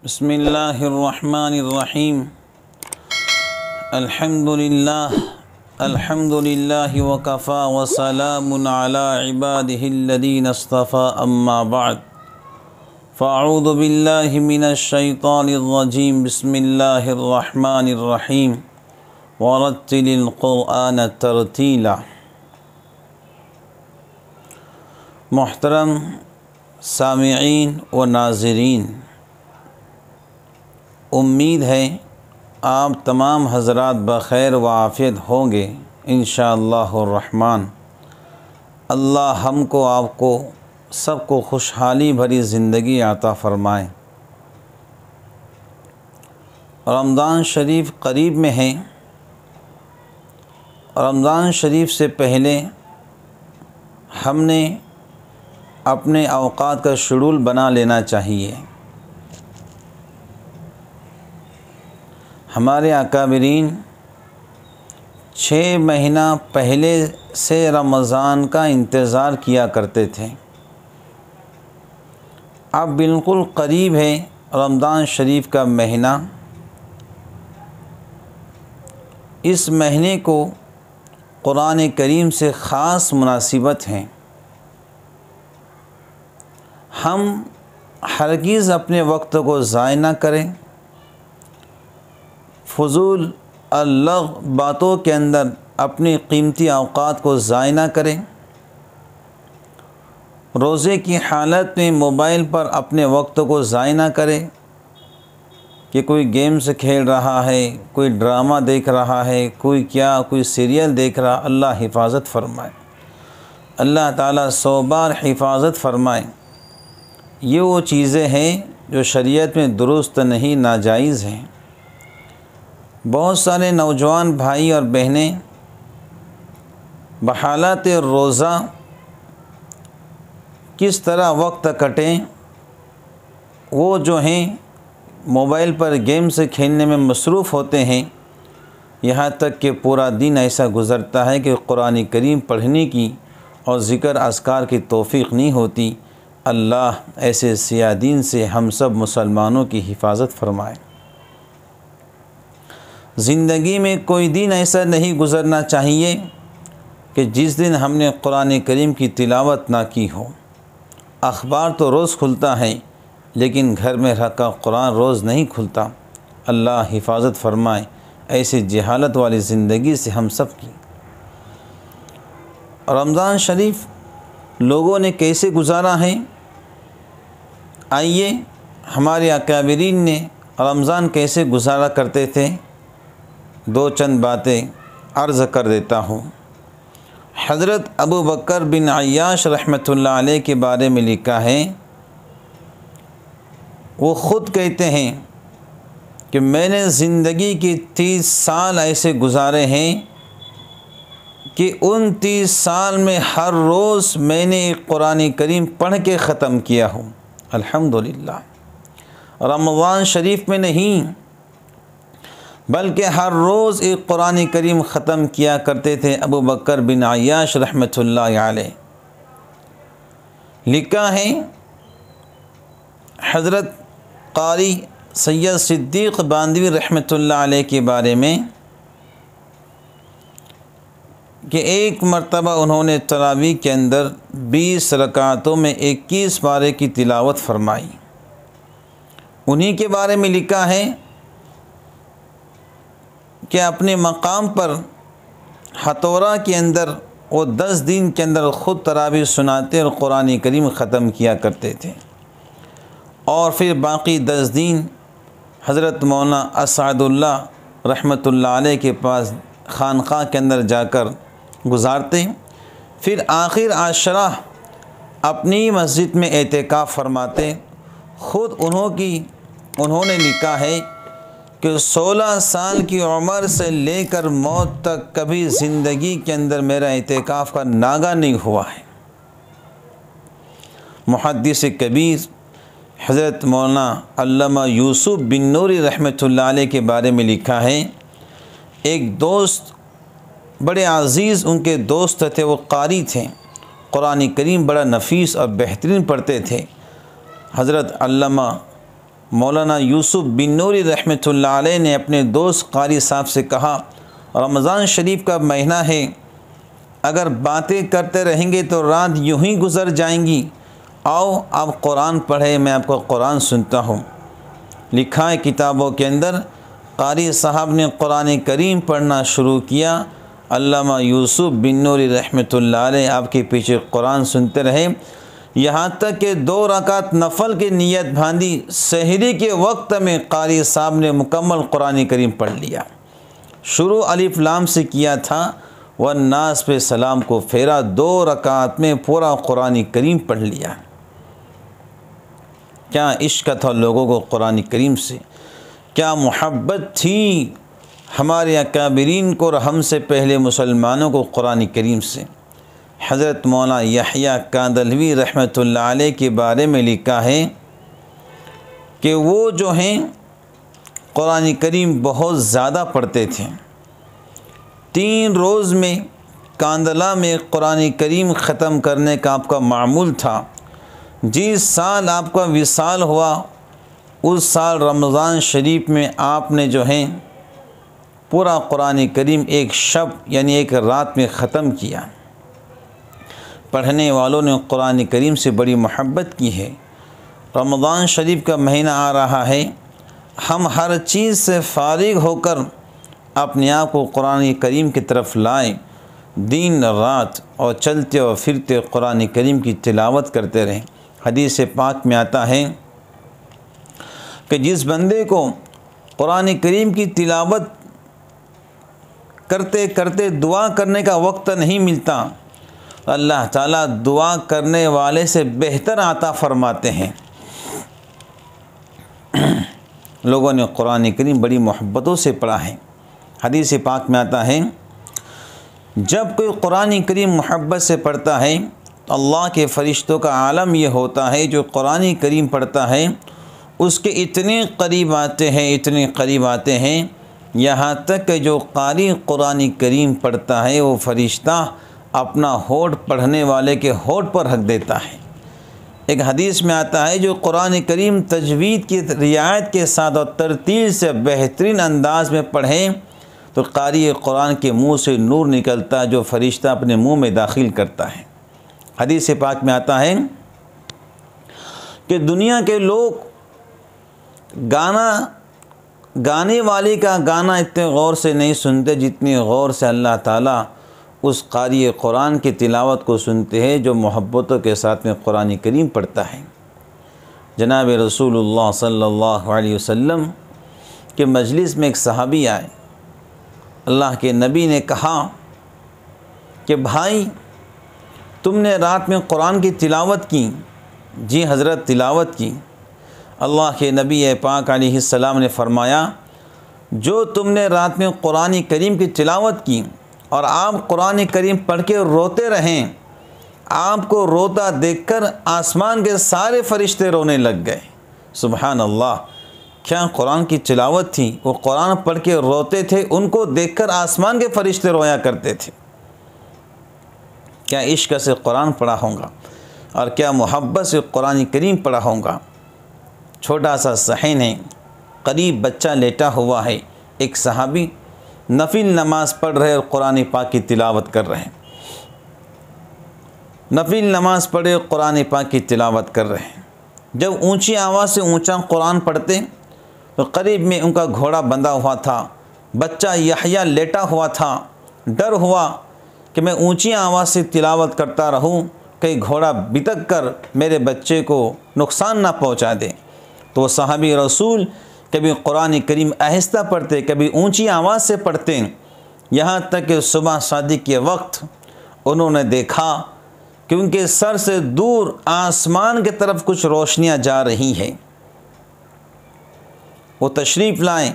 بسم اللہ الرحمن الرحیم الحمد للہ وکفی وسلام علی عبادہ الذین اصطفی اما بعد فاعوذ باللہ من الشیطان الرجیم بسم اللہ الرحمن الرحیم ورتل القرآن ترتیلا۔ محترم سامعین و ناظرین، امید ہے آپ تمام حضرات بخیر و عافیت ہوں گے انشاءاللہ الرحمن۔ اللہ ہم کو آپ کو سب کو خوشحالی بھری زندگی عطا فرمائے۔ رمضان شریف قریب میں ہے۔ رمضان شریف سے پہلے ہم نے اپنے اوقات کا شیڈول بنا لینا چاہیے۔ ہمارے اکابرین 6 مہینہ پہلے سے رمضان کا انتظار کیا کرتے تھے۔ اب بالکل قریب ہے رمضان شریف کا مہینہ۔ اس مہینے کو قرآن کریم سے خاص مناسبت ہے۔ ہم ہرگز اپنے وقت کو ضائع نہ کریں، فضول اللغو باتوں کے اندر اپنی قیمتی اوقات کو ضائع نہ کریں۔ روزے کی حالت میں موبائل پر اپنے وقت کو ضائع نہ کریں کہ کوئی گیمز کھیل رہا ہے، کوئی ڈرامہ دیکھ رہا ہے، کوئی سیریل دیکھ رہا۔ اللہ حفاظت فرمائے، اللہ تعالیٰ 100 بار حفاظت فرمائے۔ یہ وہ چیزیں ہیں جو شریعت میں درست نہیں، ناجائز ہیں۔ بہت سارے نوجوان بھائی اور بہنیں بحالت روزہ کس طرح وقت کٹیں، وہ جو ہیں موبائل پر گیمز کھیلنے میں مصروف ہوتے ہیں، یہاں تک کہ پورا دن ایسا گزرتا ہے کہ قرآن کریم پڑھنے کی اور ذکر اذکار کی توفیق نہیں ہوتی۔ اللہ ایسے سیاہ دین سے ہم سب مسلمانوں کی حفاظت فرمائے۔ زندگی میں کوئی دن ایسا نہیں گزرنا چاہیے کہ جس دن ہم نے قرآن کریم کی تلاوت نہ کی ہو۔ اخبار تو روز کھلتا ہے لیکن گھر میں رکھا قرآن روز نہیں کھلتا۔ اللہ حفاظت فرمائے ایسی جہالت والی زندگی سے ہم سب کی۔ رمضان شریف لوگوں نے کیسے گزارا ہے؟ آئیے ہمارے اکابرین نے رمضان کیسے گزارا کرتے تھے، دو چند باتیں عرض کر دیتا ہوں۔ حضرت ابو بکر بن عیاش رحمۃ اللہ علیہ کے بارے میں لکھا ہے، وہ خود کہتے ہیں کہ میں نے زندگی کے 30 سال ایسے گزارے ہیں کہ ان 30 سال میں ہر روز میں نے ایک قرآن کریم پڑھ کے ختم کیا ہوں۔ الحمدللہ، رمضان شریف میں نہیں بلکہ ہر روز ایک قرآن کریم ختم کیا کرتے تھے ابو بکر بن عیاش رحمۃ اللہ علیہ۔ لکھا ہے حضرت قاری سید صدیق باندھوی رحمۃ اللہ علیہ کے بارے میں کہ ایک مرتبہ انہوں نے تراویح کے اندر 20 رکعتوں میں 21 پارے کی تلاوت فرمائی۔ انہی کے بارے میں لکھا ہے کہ اپنے مقام پر ہتھوڑا کے اندر وہ 10 دن کے اندر خود تراویح سناتے اور قرآن کریم ختم کیا کرتے تھے، اور پھر باقی 10 دن حضرت مولانا اسعد اللہ رحمۃ اللہ علیہ کے پاس خانقاہ کے اندر جا کر گزارتے، پھر آخر عشرہ اپنی مسجد میں اعتکاف فرماتے۔ خود انہوں نے لکھا ہے کہ 16 سال کی عمر سے لے کر موت تک کبھی زندگی کے اندر میرا اعتکاف کا ناگہ نہیں ہوا ہے۔ محدث کبیر حضرت مولانا علامہ یوسف بن نوری رحمۃ اللہ علیہ کے بارے میں لکھا ہے، ایک دوست بڑے عزیز ان کے دوست تھے، وہ قاری تھے، قرآن کریم بڑا نفیس اور بہترین پڑھتے تھے۔ حضرت علامہ مولانا یوسف بن نوری رحمۃ اللہ علیہ نے اپنے دوست قاری صاحب سے کہا، رمضان شریف کا مہینہ ہے، اگر باتیں کرتے رہیں گے تو رات یوں ہی گزر جائیں گی، آؤ آپ قرآن پڑھیں، میں آپ کو قرآن سنتا ہوں۔ لکھا ہے کتابوں کے اندر، قاری صاحب نے قرآن کریم پڑھنا شروع کیا، علامہ یوسف بن نوری رحمۃ اللہ علیہ آپ کے پیچھے قرآن سنتے رہے، یہاں تک کہ 2 رکعت نفل کی نیت باندھی، سحری کے وقت میں قاری صاحب نے مکمل قرآن کریم پڑھ لیا۔ شروع الف لام سے کیا تھا، والناس پہ سلام کو پھیرا، 2 رکعت میں پورا قرآن کریم پڑھ لیا۔ کیا عشق تھا لوگوں کو قرآن کریم سے، کیا محبت تھی ہمارے اکابرین کو اور ہم سے پہلے مسلمانوں کو قرآن کریم سے۔ حضرت مولانا یحییٰ کاندھلوی رحمۃ اللہ علیہ کے بارے میں لکھا ہے کہ وہ جو ہیں قرآن کریم بہت زیادہ پڑھتے تھے، 3 روز میں کاندھلہ میں قرآن کریم ختم کرنے کا آپ کا معمول تھا۔ جس سال آپ کا وصال ہوا اس سال رمضان شریف میں آپ نے جو ہے پورا قرآن کریم ایک شب یعنی ایک رات میں ختم کیا۔ پڑھنے والوں نے قرآن کریم سے بڑی محبت کی ہے۔ رمضان شریف کا مہینہ آ رہا ہے، ہم ہر چیز سے فارغ ہو کر اپنے آپ کو قرآن کریم کی طرف لائیں، دن رات اور چلتے اور پھرتے قرآن کریم کی تلاوت کرتے رہیں۔ حدیث پاک میں آتا ہے کہ جس بندے کو قرآن کریم کی تلاوت کرتے کرتے دعا کرنے کا وقت نہیں ملتا، اللہ تعالیٰ دعا کرنے والے سے بہتر عطا فرماتے ہیں۔ لوگوں نے قرآن کریم بڑی محبتوں سے پڑھا ہے۔ حدیث پاک میں آتا ہے جب کوئی قرآن کریم محبت سے پڑھتا ہے تو اللہ کے فرشتوں کا عالم یہ ہوتا ہے جو قرآن کریم پڑھتا ہے اس کے اتنے قریب آتے ہیں، اتنے قریب آتے ہیں، یہاں تک کہ جو قاری قرآن کریم پڑھتا ہے وہ فرشتہ اپنا ہونٹ پڑھنے والے کے ہونٹ پر رکھ دیتا ہے۔ ایک حدیث میں آتا ہے جو قرآن کریم تجوید کی رعایت کے ساتھ اور ترتیل سے بہترین انداز میں پڑھیں تو قاری قرآن کے منہ سے نور نکلتا ہے جو فرشتہ اپنے منہ میں داخل کرتا ہے۔ حدیث پاک میں آتا ہے کہ دنیا کے لوگ گانے والے کا گانا اتنے غور سے نہیں سنتے جتنے غور سے اللہ تعالیٰ اس قاری قرآن کی تلاوت کو سنتے ہیں جو محبتوں کے ساتھ میں قرآن کریم پڑھتا ہے۔ جناب رسول اللہ صلی اللہ علیہ وسلم کے مجلس میں ایک صحابی آئے، اللہ کے نبی نے کہا کہ بھائی تم نے رات میں قرآن کی تلاوت کی؟ جی حضرت تلاوت کی۔ اللہ کے نبی پاک علیہ السلام نے فرمایا جو تم نے رات میں قرآن کریم کی تلاوت کی اور آپ قرآن کریم پڑھ کے روتے رہیں، آپ کو روتا دیکھ کر آسمان کے سارے فرشتے رونے لگ گئے۔ سبحان اللہ، کیا قرآن کی تلاوت تھی، وہ قرآن پڑھ کے روتے تھے، ان کو دیکھ کر آسمان کے فرشتے رویا کرتے تھے۔ کیا عشق سے قرآن پڑھا ہوں گا اور کیا محبت سے قرآن کریم پڑھا ہوں گا۔ چھوٹا سا صحن ہے، قریب بچہ لیٹا ہوا ہے، ایک صحابی نفل نماز پڑھ رہے اور قرآن پاک کی تلاوت کر رہے ہیں، نفل نماز پڑھے قرآن پاک کی تلاوت کر رہے ہیں۔ جب اونچی آواز سے اونچا قرآن پڑھتے تو قریب میں ان کا گھوڑا بندھا ہوا تھا، بچہ یحییٰ لیٹا ہوا تھا، ڈر ہوا کہ میں اونچی آواز سے تلاوت کرتا رہوں کہیں گھوڑا بتک کر میرے بچے کو نقصان نہ پہنچا دے، تو وہ صحابی رسول کبھی قرآن کریم آہستہ پڑھتے، کبھی اونچی آواز سے پڑھتے، یہاں تک کہ صبح صادق کے وقت انہوں نے دیکھا کہ ان کے سر سے دور آسمان کی طرف کچھ روشنیاں جا رہی ہیں۔ وہ تشریف لائیں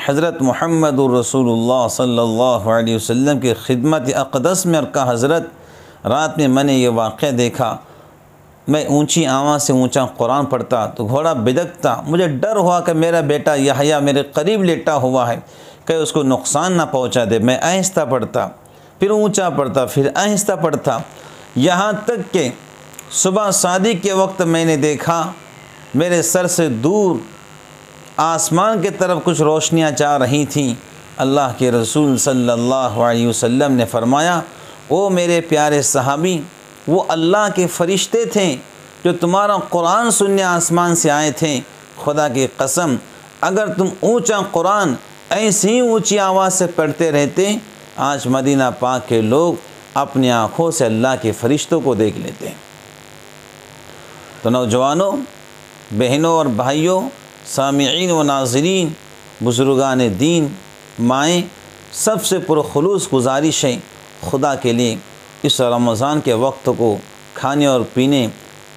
حضرت محمد الرسول اللہ صلی اللہ علیہ وسلم کی خدمت اقدس میں اور کہا حضرت رات میں میں نے یہ واقعہ دیکھا، میں اونچی آواز سے اونچا قرآن پڑھتا تو گھوڑا بدکتا، مجھے ڈر ہوا کہ میرا بیٹا یحییٰ میرے قریب لیٹا ہوا ہے کہ اس کو نقصان نہ پہنچا دے، میں آہستہ پڑھتا، پھر اونچا پڑھتا، پھر آہستہ پڑھتا، یہاں تک کہ صبح صادق کے وقت میں نے دیکھا میرے سر سے دور آسمان کی طرف کچھ روشنیاں جا رہی تھیں۔ اللہ کے رسول صلی اللہ علیہ وسلم نے فرمایا، او میرے پیارے صحابی، وہ اللہ کے فرشتے تھے جو تمہارا قرآن سننے آسمان سے آئے تھے۔ خدا کی قسم، اگر تم اونچا قرآن ایسی ہی اونچی آواز سے پڑھتے رہتے، آج مدینہ پاک کے لوگ اپنی آنکھوں سے اللہ کے فرشتوں کو دیکھ لیتے۔ تو نوجوانوں، بہنوں اور بھائیوں، سامعین و ناظرین، بزرگان دین، مائیں، سب سے پرخلوص گزارش ہے خدا کے لیے اس رمضان کے وقت کو کھانے اور پینے،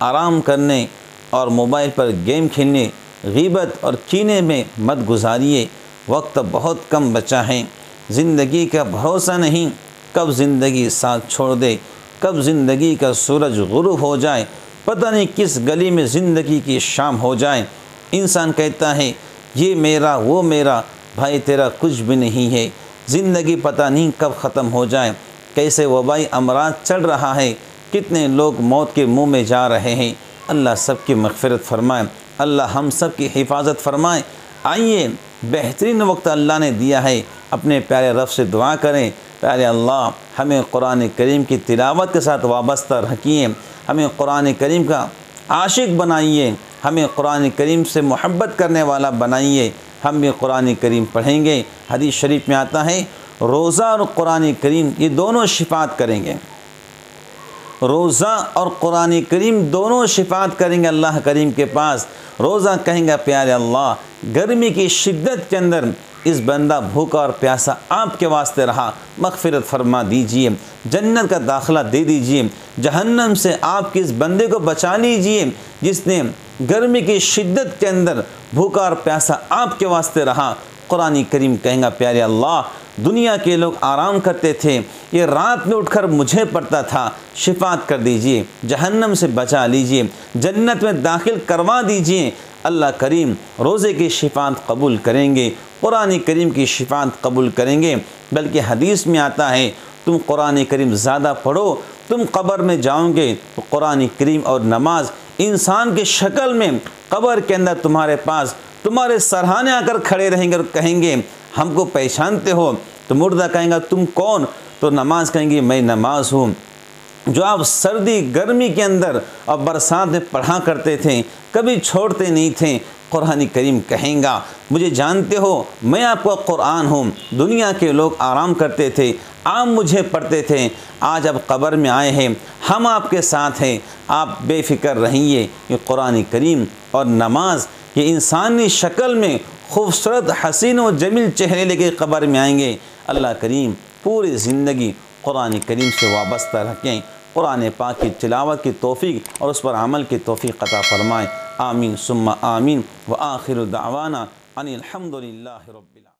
آرام کرنے اور موبائل پر گیم کھیلنے، غیبت اور کینے میں مت گزاریے۔ وقت بہت کم بچا ہے، زندگی کا بھروسہ نہیں، کب زندگی ساتھ چھوڑ دے، کب زندگی کا سورج غروب ہو جائے، پتہ نہیں کس گلی میں زندگی کی شام ہو جائے۔ انسان کہتا ہے یہ میرا وہ میرا، بھائی تیرا کچھ بھی نہیں ہے۔ زندگی پتہ نہیں کب ختم ہو جائے، کیسے وبائی امراض چل رہا ہے، کتنے لوگ موت کے منہ میں جا رہے ہیں۔ اللہ سب کی مغفرت فرمائے، اللہ ہم سب کی حفاظت فرمائے۔ آئیے، بہترین وقت اللہ نے دیا ہے، اپنے پیارے رب سے دعا کریں، پیارے اللہ ہمیں قرآن کریم کی تلاوت کے ساتھ وابستہ رکھیے، ہمیں قرآن کریم کا عاشق بنائیے، ہمیں قرآن کریم سے محبت کرنے والا بنائیے۔ ہم بھی قرآن کریم پڑھیں گے۔ حدیث شریف میں آتا ہے روزہ اور قرآن کریم یہ دونوں شفاعت کریں گے، روزہ اور قرآن کریم دونوں شفاعت کریں گے اللہ کریم کے پاس۔ روزہ کہیں گا پیارے اللہ گرمی کی شدت کے اندر اس بندہ بھوکا اور پیاسا آپ کے واسطے رہا، مغفرت فرما دیجئے، جنت کا داخلہ دے دیجئے، جہنم سے آپ کے اس بندے کو بچا لیجئے جس نے گرمی کی شدت کے اندر بھوکا اور پیاسا آپ کے واسطے رہا۔ قرآن کریم کہیں گا پیارے اللہ دنیا کے لوگ آرام کرتے تھے، یہ رات میں اٹھ کر مجھے پڑھتا تھا، شفاعت کر دیجئے، جہنم سے بچا لیجئے، جنت میں داخل کروا دیجئے۔ اللہ کریم روزے کی شفاعت قبول کریں گے، قرآن کریم کی شفاعت قبول کریں گے۔ بلکہ حدیث میں آتا ہے تم قرآن کریم زیادہ پڑھو، تم قبر میں جاؤ گے تو قرآن کریم اور نماز انسان کی شکل میں قبر کے اندر تمہارے پاس تمہارے سرہانے آ کر کھڑے رہیں گے اور کہیں گے ہم کو پہچانتے ہو؟ تو مردہ کہیں گا تم کون؟ تو نماز کہیں گی میں نماز ہوں جو آپ سردی گرمی کے اندر اور برسات میں پڑھا کرتے تھے، کبھی چھوڑتے نہیں تھے۔ قرآن کریم کہیں گا مجھے جانتے ہو، میں آپ کا قرآن ہوں، دنیا کے لوگ آرام کرتے تھے، آپ مجھے پڑھتے تھے، آج آپ قبر میں آئے ہیں، ہم آپ کے ساتھ ہیں، آپ بے فکر رہیے۔ یہ قرآن کریم اور نماز یہ انسانی شکل میں خوبصورت حسین و جمیل چہرے لے کے قبر میں آئیں گے۔ اللہ کریم پوری زندگی قرآن کریم سے وابستہ رکھیں، قرآن پاک کی تلاوت کی توفیق اور اس پر عمل کی توفیق عطا فرمائیں۔ آمین ثم آمین، وآخر دعوانا ان الحمد للہ رب العالمین۔